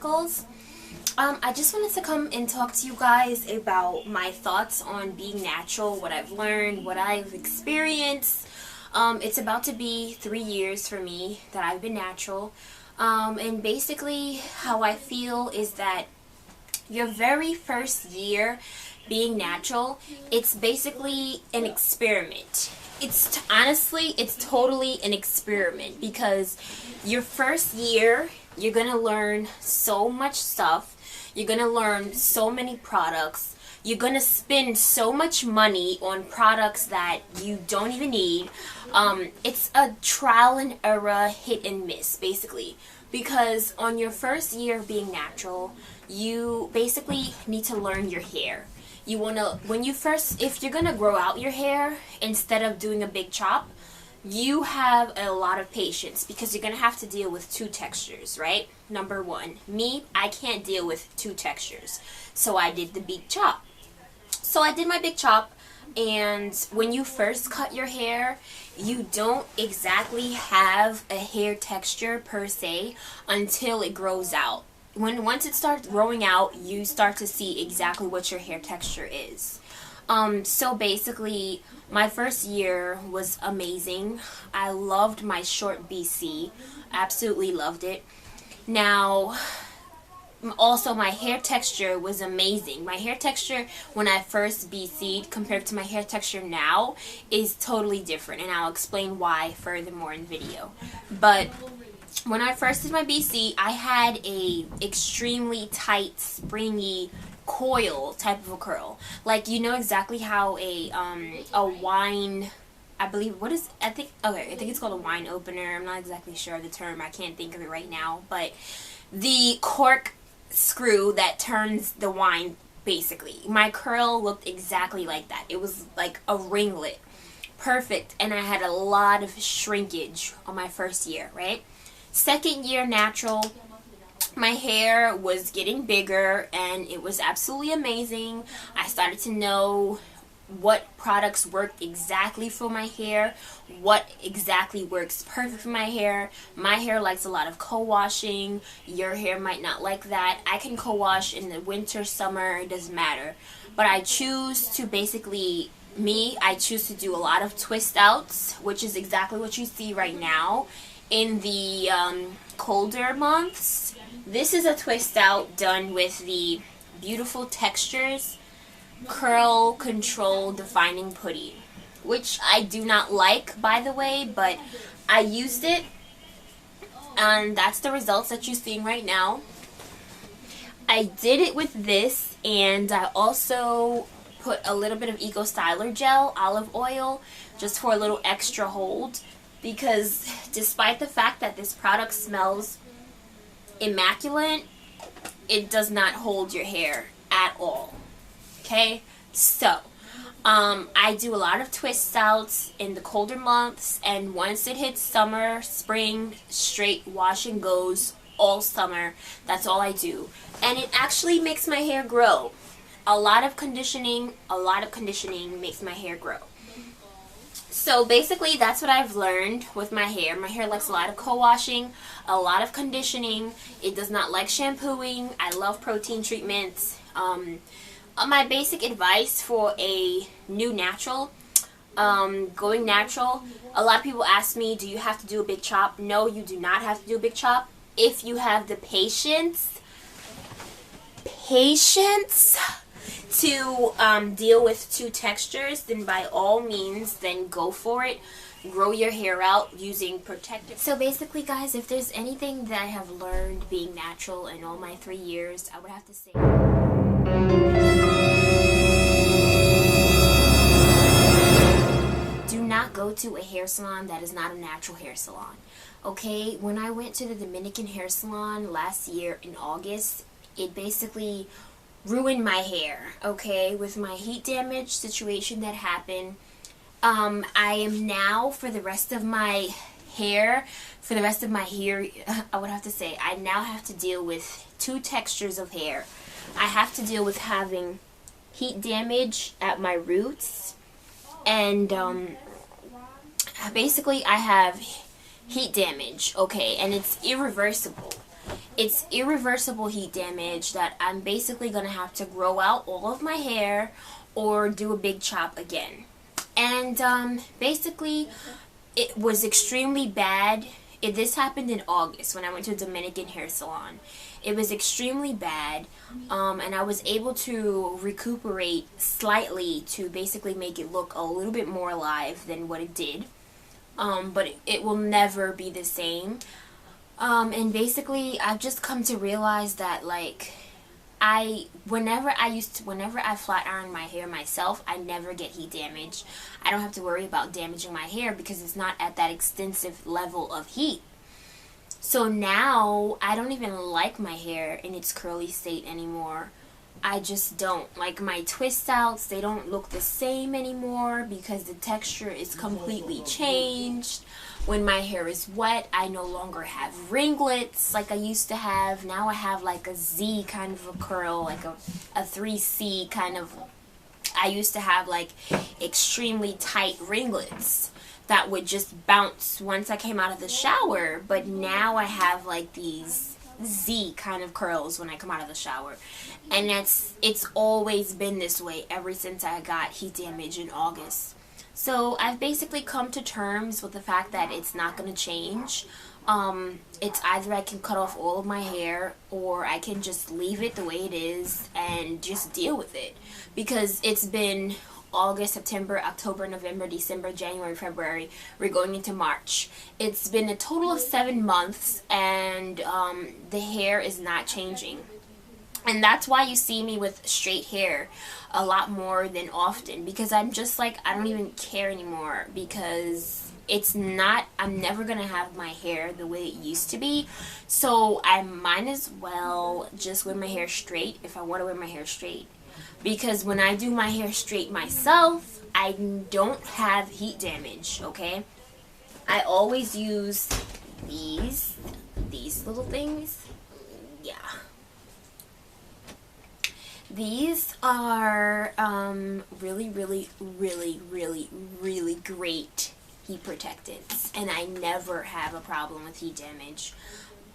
Chronicles. I just wanted to come and talk to you guys about my thoughts on being natural, what I've learned, what I've experienced. It's about to be 3 years for me that I've been natural. And basically how I feel is that your very first year being natural, it's basically an experiment. It's totally an experiment, because your first year, you're gonna learn so much stuff. You're gonna learn so many products. You're gonna spend so much money on products that you don't even need. It's a trial and error, hit and miss, basically. Because on your first year of being natural, you basically need to learn your hair. You wanna, if you're gonna grow out your hair instead of doing a big chop, you have a lot of patience, because you're gonna have to deal with two textures, right? Number one, me, I can't deal with two textures, so I did the big chop. So I did my big chop, and when you first cut your hair, you don't exactly have a hair texture per se until it grows out. Once it starts growing out, you start to see exactly what your hair texture is. So basically, my first year was amazing. I loved my short BC. Absolutely loved it. Now, also my hair texture was amazing. My hair texture when I first BC'd compared to my hair texture now is totally different, and I'll explain why furthermore in the video. But when I first did my BC, I had a extremely tight, springy coil type of a curl. Like, you know exactly how a wine, I think it's called a wine opener. I'm not exactly sure of the term. I can't think of it right now. But the cork screw that turns the wine, basically. My curl looked exactly like that. It was like a ringlet. Perfect. And I had a lot of shrinkage on my first year, right? Second year natural, my hair was getting bigger and it was absolutely amazing. I started to know what products worked exactly for my hair, what exactly works perfect for my hair. My hair likes a lot of co-washing. Your hair might not like that. I can co-wash in the winter, summer, it doesn't matter. But I choose to I choose to do a lot of twist outs, which is exactly what you see right now in the colder months. This is a twist out done with the Beautiful Textures Curl Control Defining Putty, which I do not like, by the way, but I used it, and that's the results that you're seeing right now. I did it with this, and I also put a little bit of Eco Styler Gel, olive oil, just for a little extra hold, because despite the fact that this product smells immaculate, it does not hold your hair at all. Okay, so I do a lot of twist outs in the colder months, and once it hits summer, spring, straight wash and goes all summer. That's all I do, and it actually makes my hair grow. A lot of conditioning makes my hair grow. So basically, that's what I've learned with my hair. My hair likes a lot of co-washing, a lot of conditioning. It does not like shampooing. I love protein treatments. My basic advice for a new natural, going natural, a lot of people ask me, do you have to do a big chop? No, you do not have to do a big chop. If you have the patience to deal with two textures, then by all means, then go for it. Grow your hair out using protective. So basically, guys, if there's anything that I have learned being natural in all my 3 years, I would have to say, do not go to a hair salon that is not a natural hair salon. Okay, when I went to the Dominican hair salon last year in August, it basically ruined my hair, okay, with my heat damage situation that happened. I am now, for the rest of my hair, I would have to say, I now have to deal with two textures of hair. I have to deal with having heat damage at my roots, and basically I have heat damage, okay, and it's irreversible. it's irreversible heat damage that I'm basically going to have to grow out all of my hair or do a big chop again. And basically, it was extremely bad. This happened in August when I went to a Dominican hair salon. It was extremely bad, and I was able to recuperate slightly to basically make it look a little bit more alive than what it did. But it will never be the same. And basically, I've just come to realize that, like, whenever I flat iron my hair myself, I never get heat damage. I don't have to worry about damaging my hair because it's not at that extensive level of heat. So now, I don't even like my hair in its curly state anymore. I just don't. Like, my twist outs, they don't look the same anymore because the texture is completely changed. When my hair is wet, I no longer have ringlets like I used to have. Now I have like a Z kind of a curl, like a 3C kind of. I used to have like extremely tight ringlets that would just bounce once I came out of the shower. But now I have like these Z kind of curls when I come out of the shower. And it's always been this way ever since I got heat damage in August. So I've basically come to terms with the fact that it's not going to change. It's either I can cut off all of my hair or I can just leave it the way it is and just deal with it. Because it's been August, September, October, November, December, January, February. We're going into March. It's been a total of 7 months and the hair is not changing. And that's why you see me with straight hair a lot more than often. Because I'm just like, I don't even care anymore. Because it's not, I'm never going to have my hair the way it used to be. So I might as well just wear my hair straight if I want to wear my hair straight. Because when I do my hair straight myself, I don't have heat damage, okay? I always use these little things. Yeah. These are really, really, really, really, really great heat protectants, and I never have a problem with heat damage.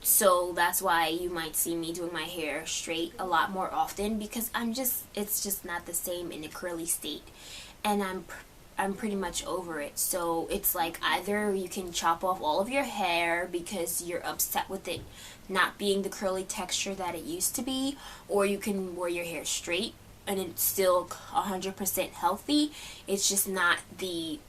So that's why you might see me doing my hair straight a lot more often, because it's just not the same in a curly state, and I'm pretty much over it. So it's like either you can chop off all of your hair because you're upset with it not being the curly texture that it used to be, or you can wear your hair straight and it's still 100% healthy. It's just not the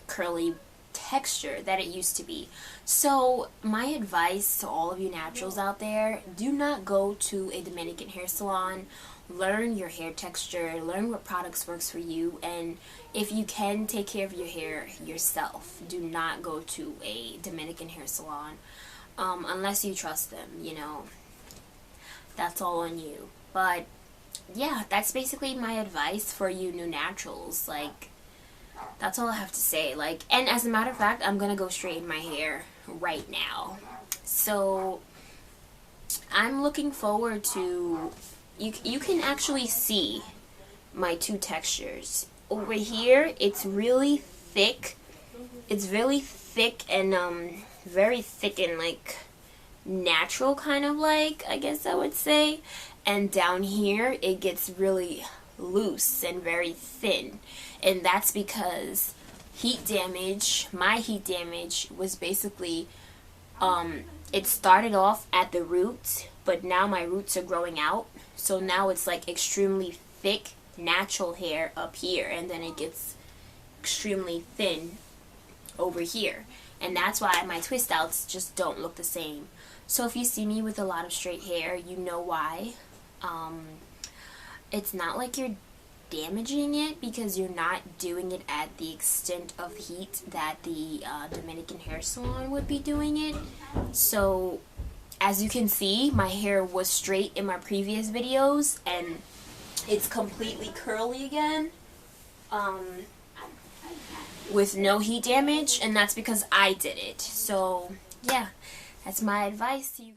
curly texture that it used to be. So my advice to all of you naturals out there, do not go to a Dominican hair salon. Learn your hair texture, learn what products works for you, and if you can, take care of your hair yourself. Do not go to a Dominican hair salon unless you trust them, you know. That's all on you. But yeah, that's basically my advice for you new naturals. Like, that's all I have to say. Like, and as a matter of fact, I'm gonna go straighten my hair right now. So I'm looking forward to, you can actually see my two textures. Over here, it's really thick. It's really thick and very thick and like natural, kind of like, I guess I would say. And down here, it gets really loose and very thin. And that's because heat damage, my heat damage was basically, it started off at the roots, but now my roots are growing out. So now it's like extremely thick, natural hair up here, and then it gets extremely thin over here. And that's why my twist outs just don't look the same. So if you see me with a lot of straight hair, you know why. It's not like you're damaging it, because you're not doing it at the extent of heat that the Dominican hair salon would be doing it. So as you can see, my hair was straight in my previous videos and it's completely curly again with no heat damage, and that's because I did it. So yeah, that's my advice to you.